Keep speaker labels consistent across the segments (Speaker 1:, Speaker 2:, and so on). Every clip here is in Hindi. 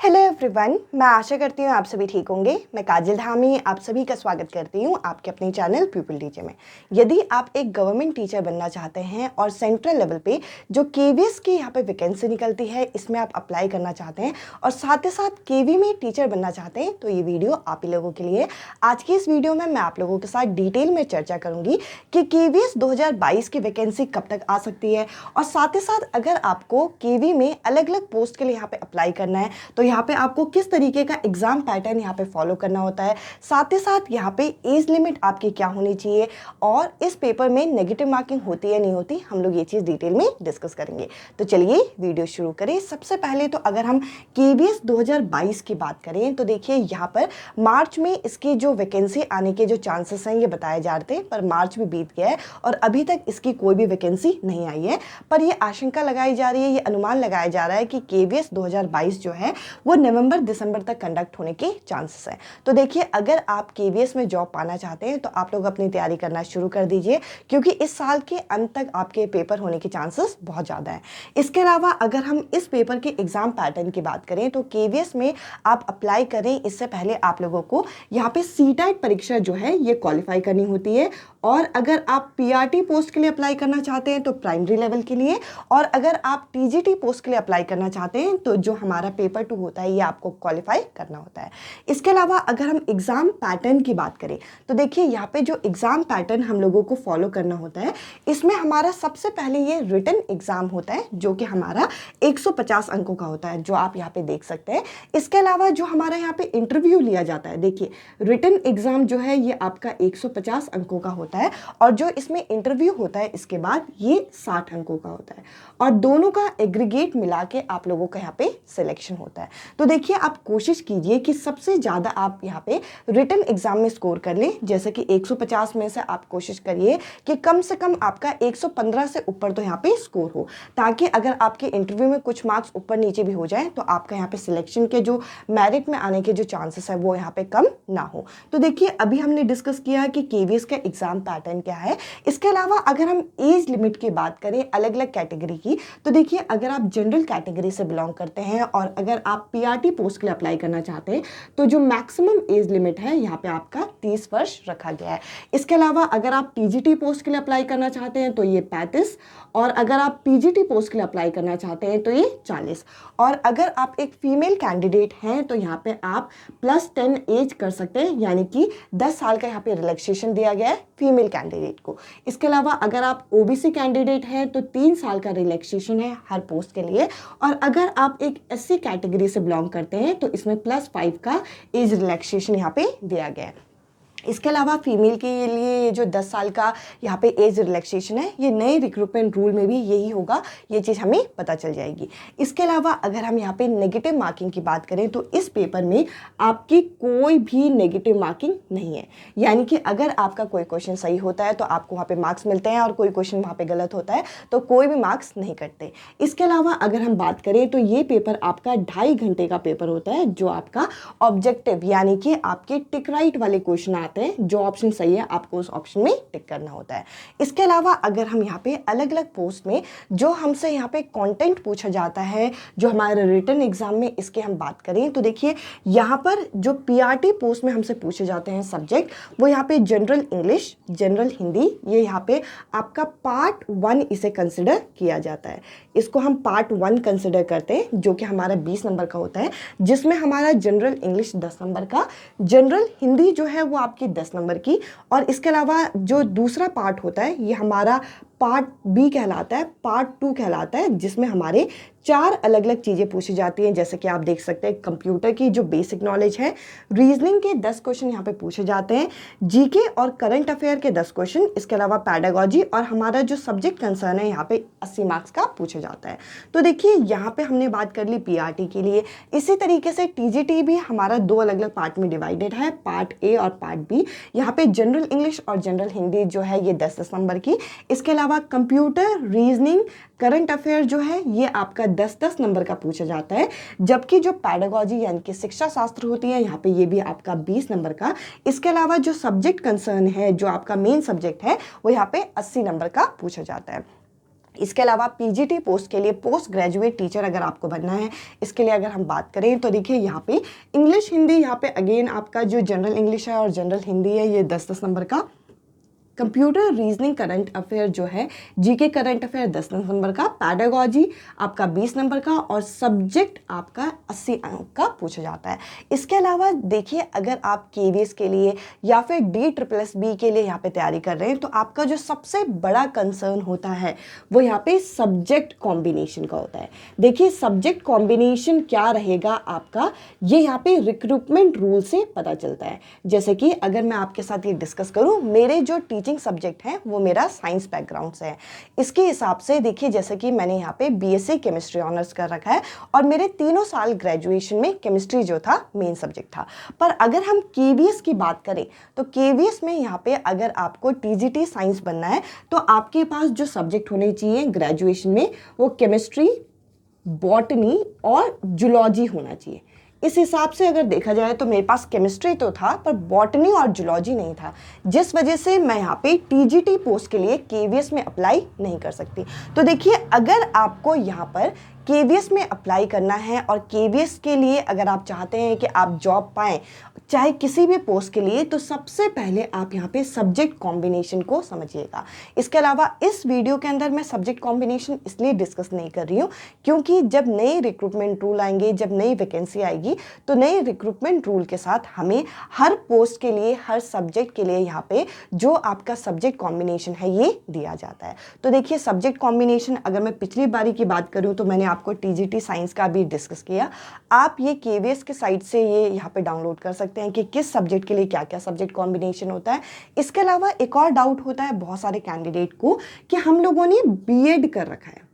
Speaker 1: हेलो एवरीवन, मैं आशा करती हूँ आप सभी ठीक होंगे। मैं काजल धामी आप सभी का स्वागत करती हूँ आपके अपने चैनल पीपल टीचर में। यदि आप एक गवर्नमेंट टीचर बनना चाहते हैं और सेंट्रल लेवल पे जो केवीएस की यहाँ पे वैकेंसी निकलती है इसमें आप अप्लाई करना चाहते हैं और साथ ही साथ केवी में टीचर बनना चाहते हैं तो ये वीडियो आप ही लोगों के लिए। आज की इस वीडियो में मैं आप लोगों के साथ डिटेल में चर्चा करूँगी कि केवीएस 2022 की वैकेंसी कब तक आ सकती है और साथ ही साथ अगर आपको केवी में अलग अलग पोस्ट के लिए यहाँ पे अप्लाई करना है तो यहाँ पे आपको किस तरीके का एग्जाम पैटर्न यहाँ पे फॉलो करना होता है, साथ ही साथ यहाँ पे एज लिमिट आपकी क्या होनी चाहिए और इस पेपर में नेगेटिव मार्किंग होती है नहीं होती, हम लोग ये चीज़ डिटेल में डिस्कस करेंगे। तो चलिए वीडियो शुरू करें। सबसे पहले तो अगर हम केवीएस 2022 की बात करें तो देखिए यहाँ पर मार्च में इसकी जो वैकेंसी आने के जो चांसेस हैं ये बताए जा रहे थे, पर मार्च भी बीत गया है और अभी तक इसकी कोई भी वैकेंसी नहीं आई है। पर ये आशंका लगाई जा रही है, ये अनुमान लगाया जा रहा है कि केवीएस 2022 जो है वो नवंबर दिसंबर तक कंडक्ट होने के चांसेस हैं। तो देखिए अगर आप केवीएस में जॉब पाना चाहते हैं तो आप लोग अपनी तैयारी करना शुरू कर दीजिए, क्योंकि इस साल के अंत तक आपके पेपर होने के चांसेस बहुत ज़्यादा हैं। इसके अलावा अगर हम इस पेपर के एग्जाम पैटर्न की बात करें तो केवीएस में आप अप्लाई करें इससे पहले आप लोगों को यहाँ पे सीटेट परीक्षा जो है ये क्वालिफाई करनी होती है। और अगर आप पीआरटी पोस्ट के लिए अप्लाई करना चाहते हैं तो प्राइमरी लेवल के लिए, और अगर आप टीजीटी पोस्ट के लिए अप्लाई करना चाहते हैं तो जो हमारा पेपर 2 होता है ये आपको क्वालिफाई करना होता है। इसके अलावा अगर हम एग्जाम पैटर्न की बात करें तो देखिए यहाँ पे जो एग्जाम पैटर्न हम लोगों को फॉलो करना होता है इसमें हमारा सबसे पहले ये रिटन एग्जाम होता है जो कि हमारा 150 अंकों का होता है, जो आप यहाँ पे देख सकते हैं। इसके अलावा जो हमारा यहाँ पे इंटरव्यू लिया जाता है, देखिए रिटन एग्जाम जो है ये आपका 150 अंकों का होता है और जो इसमें इंटरव्यू होता है इसके बाद ये 60 अंकों का होता है और दोनों का एग्रीगेट मिला के आप लोगों का यहाँ पे सिलेक्शन होता है। तो देखिए आप कोशिश कीजिए कि सबसे ज़्यादा आप यहाँ पे रिटन एग्जाम में स्कोर कर लें। जैसे कि 150 में से आप कोशिश करिए कि कम से कम आपका 115 से ऊपर तो यहाँ पे स्कोर हो, ताकि अगर आपके इंटरव्यू में कुछ मार्क्स ऊपर नीचे भी हो जाए तो आपका यहाँ पे सिलेक्शन के जो मेरिट में आने के जो चांसेस है वो यहाँ पे कम ना हो। तो देखिए अभी हमने डिस्कस किया कि केवीएस का एग्जाम पैटर्न क्या है। इसके अलावा अगर हम एज लिमिट की बात करें अलग अलग कैटेगरी की तो देखिए अगर आप जनरल कैटेगरी से बिलोंग करते हैं और अगर आप पीआरटी पोस्ट के लिए अप्लाई करना चाहते हैं तो जो मैक्सिमम एज लिमिट है यहाँ पे आपका 30 वर्ष रखा गया है। इसके अलावा अगर आप टीजीटी पोस्ट के लिए अप्लाई करना चाहते हैं तो ये 35, और अगर आप पीजीटी पोस्ट के लिए अप्लाई करना चाहते हैं तो ये 40, और अगर आप एक फीमेल कैंडिडेट हैं तो यहाँ पे आप +10 एज कर सकते हैं, यानी कि 10 साल का यहाँ पे रिलैक्सेशन दिया गया है फीमेल कैंडिडेट को। इसके अलावा अगर आप ओबीसी कैंडिडेट हैं तो 3 साल का रिलैक्सेशन है हर पोस्ट के लिए, और अगर आप एक एससी कैटेगरी से बिलोंग करते हैं तो इसमें +5 का एज रिलैक्सेशन यहाँ पे दिया गया है। इसके अलावा फीमेल के लिए ये जो 10 साल का यहाँ पे एज रिलैक्सेशन है ये नए रिक्रूटमेंट रूल में भी यही होगा, ये चीज़ हमें पता चल जाएगी। इसके अलावा अगर हम यहाँ पे नेगेटिव मार्किंग की बात करें तो इस पेपर में आपकी कोई भी नेगेटिव मार्किंग नहीं है, यानी कि अगर आपका कोई क्वेश्चन सही होता है तो आपको वहाँ पे मार्क्स मिलते हैं और कोई क्वेश्चन वहाँ पे गलत होता है तो कोई भी मार्क्स नहीं कटते। इसके अलावा अगर हम बात करें तो ये पेपर आपका 2.5 घंटे का पेपर होता है, जो आपका ऑब्जेक्टिव यानी कि आपके टिक राइट वाले क्वेश्चन आते हैं, जो ऑप्शन सही है आपको उस ऑप्शन में टिक करना होता है। इसके अलावा अगर हम यहाँ पे अलग अलग पोस्ट में जो हमसे यहाँ पे कंटेंट पूछा जाता है जो हमारे रिटन एग्जाम में, इसके हम बात करें तो देखिए यहाँ पर जो पीआरटी पोस्ट में हमसे पूछे जाते हैं सब्जेक्ट वो यहाँ पे जनरल इंग्लिश, जनरल हिंदी, ये यहाँ पे आपका पार्ट 1 इसे कंसिडर किया जाता है। इसको हम पार्ट 1 कंसिडर करते हैं जो कि हमारा 20 नंबर का होता है, जिसमें हमारा जनरल इंग्लिश 10 नंबर का, जनरल हिंदी जो है वो आपकी 10 नंबर की, और इसके अलावा जो दूसरा पार्ट होता है ये हमारा पार्ट बी कहलाता है, पार्ट 2 कहलाता है, जिसमें हमारे 4 अलग अलग चीज़ें पूछी जाती हैं। जैसे कि आप देख सकते हैं कंप्यूटर की जो बेसिक नॉलेज है, रीजनिंग के 10 क्वेश्चन यहाँ पे पूछे जाते हैं, जीके और करंट अफेयर के 10 क्वेश्चन, इसके अलावा पैडागोजी और हमारा जो सब्जेक्ट कंसर्न है यहाँ पे 80 मार्क्स का पूछा जाता है। तो देखिए यहाँ पे हमने बात कर ली पीआरटी के लिए। इसी तरीके से टीजीटी भी हमारा 2 अलग अलग पार्ट में डिवाइडेड है, पार्ट ए और पार्ट बी। यहाँ पे जनरल इंग्लिश और जनरल हिंदी जो है ये 10-10 नंबर की, इसके अलावा कंप्यूटर, रीजनिंग, करंट अफेयर जो है ये आपका 10-10 नंबर का पूछा जाता है, जबकि जो पैडागोजी यानी कि शिक्षा शास्त्र होती है यहाँ पे ये भी आपका 20 नंबर का। इसके अलावा जो सब्जेक्ट कंसर्न है, जो आपका मेन सब्जेक्ट है, वो यहाँ पे 80 नंबर का पूछा जाता है। इसके अलावा पीजीटी पोस्ट के लिए, पोस्ट ग्रेजुएट टीचर अगर आपको बनना है, इसके लिए अगर हम बात करें तो देखिए यहाँ पे इंग्लिश हिंदी, यहाँ पे अगेन आपका जो जनरल इंग्लिश है और जनरल हिंदी है ये 10-10 नंबर का, कंप्यूटर रीजनिंग करंट अफेयर जो है जीके करंट अफेयर 10 नंबर का, पैडागॉजी आपका 20 नंबर का और सब्जेक्ट आपका 80 अंक का पूछा जाता है। इसके अलावा देखिए अगर आप केवीएस के लिए या फिर DSSB के लिए यहाँ पे तैयारी कर रहे हैं तो आपका जो सबसे बड़ा कंसर्न होता है वो यहाँ पे सब्जेक्ट कॉम्बिनेशन का होता है। देखिए सब्जेक्ट कॉम्बिनेशन क्या रहेगा आपका, ये यहाँ पे रिक्रूटमेंट रूल से पता चलता है। जैसे कि अगर मैं आपके साथ ये डिस्कस करूँ, मेरे जो टीचिंग सब्जेक्ट है वो मेरा साइंस बैकग्राउंड से है, इसके हिसाब से देखिए जैसे कि मैंने यहाँ पे बीएससी केमिस्ट्री ऑनर्स कर रखा है और मेरे तीनों साल ग्रेजुएशन में केमिस्ट्री जो था मेन सब्जेक्ट था। पर अगर हम केवीएस की बात करें तो केवीएस में यहाँ पे अगर आपको टीजीटी साइंस बनना है तो आपके पास जो सब्जेक्ट होने चाहिए ग्रेजुएशन में वो केमिस्ट्री, बॉटनी और जूलॉजी होना चाहिए। इस हिसाब से अगर देखा जाए तो मेरे पास केमिस्ट्री तो था पर बॉटनी और जूलॉजी नहीं था, जिस वजह से मैं यहाँ पे टीजीटी पोस्ट के लिए केवीएस में अप्लाई नहीं कर सकती। तो देखिए अगर आपको यहाँ पर केवीएस में अप्लाई करना है और केवीएस के लिए अगर आप चाहते हैं कि आप जॉब पाएं चाहे किसी भी पोस्ट के लिए, तो सबसे पहले आप यहाँ पे सब्जेक्ट कॉम्बिनेशन को समझिएगा। इसके अलावा इस वीडियो के अंदर मैं सब्जेक्ट कॉम्बिनेशन इसलिए डिस्कस नहीं कर रही हूँ क्योंकि जब नए रिक्रूटमेंट रूल आएंगे, जब नई वैकेंसी आएगी तो नए रिक्रूटमेंट रूल के साथ हमें हर पोस्ट के लिए, हर सब्जेक्ट के लिए यहाँ पे जो आपका सब्जेक्ट कॉम्बिनेशन है ये दिया जाता है। तो देखिए सब्जेक्ट कॉम्बिनेशन अगर मैं पिछली बारी की बात करूँ तो मैंने आपको टीजीटी साइंस का भी डिस्कस किया। आप ये केवीएस के साइट से ये यहाँ पे डाउनलोड कर सकते हैं कि किस सब्जेक्ट के लिए क्या क्या सब्जेक्ट कॉम्बिनेशन होता है। इसके अलावा एक और डाउट होता है बहुत सारे कैंडिडेट को कि हम लोगों ने बीएड कर रखा है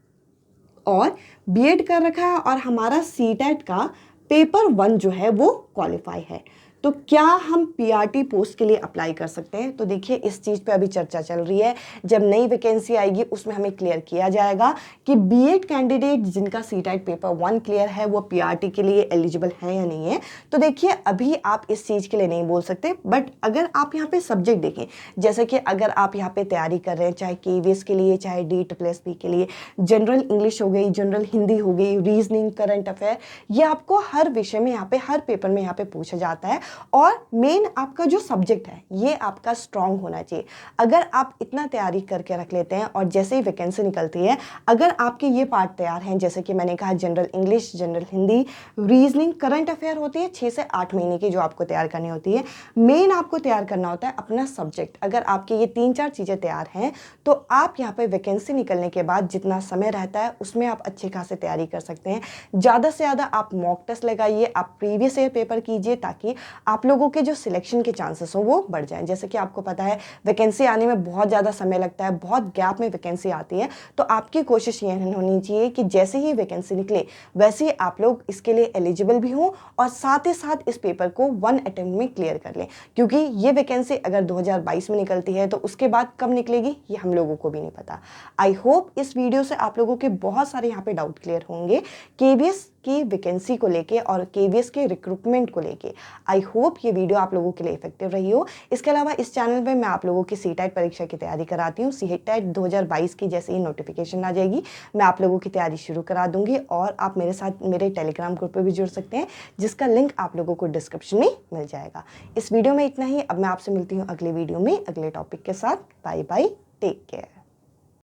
Speaker 1: और हमारा सीटेट का पेपर 1 जो है वो क्वालिफाई है, तो क्या हम पीआरटी पोस्ट के लिए अप्लाई कर सकते हैं? तो देखिए इस चीज़ पे अभी चर्चा चल रही है। जब नई वैकेंसी आएगी उसमें हमें क्लियर किया जाएगा कि बीएड कैंडिडेट जिनका सीटेट पेपर 1 क्लियर है वो पीआरटी के लिए एलिजिबल है या नहीं है। तो देखिए अभी आप इस चीज़ के लिए नहीं बोल सकते, बट अगर आप यहाँ पे सब्जेक्ट देखें, जैसे कि अगर आप यहाँ पे तैयारी कर रहे हैं चाहे केवीएस के लिए, चाहे DSSB के लिए, जनरल इंग्लिश हो गई, जनरल हिंदी हो गई, रीजनिंग, करंट अफेयर, ये आपको हर विषय में यहाँ पे, हर पेपर में यहाँ पे पूछा जाता है। और मेन आपका जो सब्जेक्ट है ये आपका स्ट्रांग होना चाहिए। अगर आप इतना तैयारी करके रख लेते हैं और जैसे ही वैकेंसी निकलती है अगर आपके ये पार्ट तैयार हैं, जैसे कि मैंने कहा general English, general Hindi, reasoning, current affair होती है 6 से 8 महीने की जो आपको तैयार करनी होती है। मेन आपको तैयार करना होता है अपना सब्जेक्ट। अगर आपके ये 3-4 चीज़ें तैयार हैं तो आप यहाँ पे वैकेंसी निकलने के बाद जितना समय रहता है उसमें आप अच्छे खासे तैयारी कर सकते हैं। ज़्यादा से ज़्यादा आप मॉक टेस्ट लगाइए, आप प्रीवियस ईयर पेपर कीजिए ताकि आप लोगों के जो सिलेक्शन के चांसेस हो वो बढ़ जाएं। जैसे कि आपको पता है वैकेंसी आने में बहुत ज़्यादा समय लगता है, बहुत गैप में वैकेंसी आती है, तो आपकी कोशिश ये होनी चाहिए कि जैसे ही वैकेंसी निकले वैसे ही आप लोग इसके लिए एलिजिबल भी हों और साथ ही साथ इस पेपर को 1 अटेम्प्ट में क्लियर कर लें, क्योंकि ये वैकेंसी अगर 2022 में निकलती है तो उसके बाद कब निकलेगी ये हम लोगों को भी नहीं पता। आई होप इस वीडियो से आप लोगों के बहुत सारे यहाँ पे डाउट क्लियर होंगे केवीएस की वैकेंसी को लेके और केवीएस के रिक्रूटमेंट को लेके। आई होप ये वीडियो आप लोगों के लिए इफेक्टिव रही हो। इसके अलावा इस चैनल पे मैं आप लोगों की सीटेट परीक्षा की तैयारी कराती हूँ। सीटेट 2022 की जैसे ही नोटिफिकेशन आ जाएगी मैं आप लोगों की तैयारी शुरू करा दूंगी और आप मेरे साथ मेरे टेलीग्राम ग्रुप पर भी जुड़ सकते हैं जिसका लिंक आप लोगों को डिस्क्रिप्शन में मिल जाएगा। इस वीडियो में इतना ही। अब मैं आपसे मिलती हूँ अगले वीडियो में अगले टॉपिक के साथ। Bye bye, take care.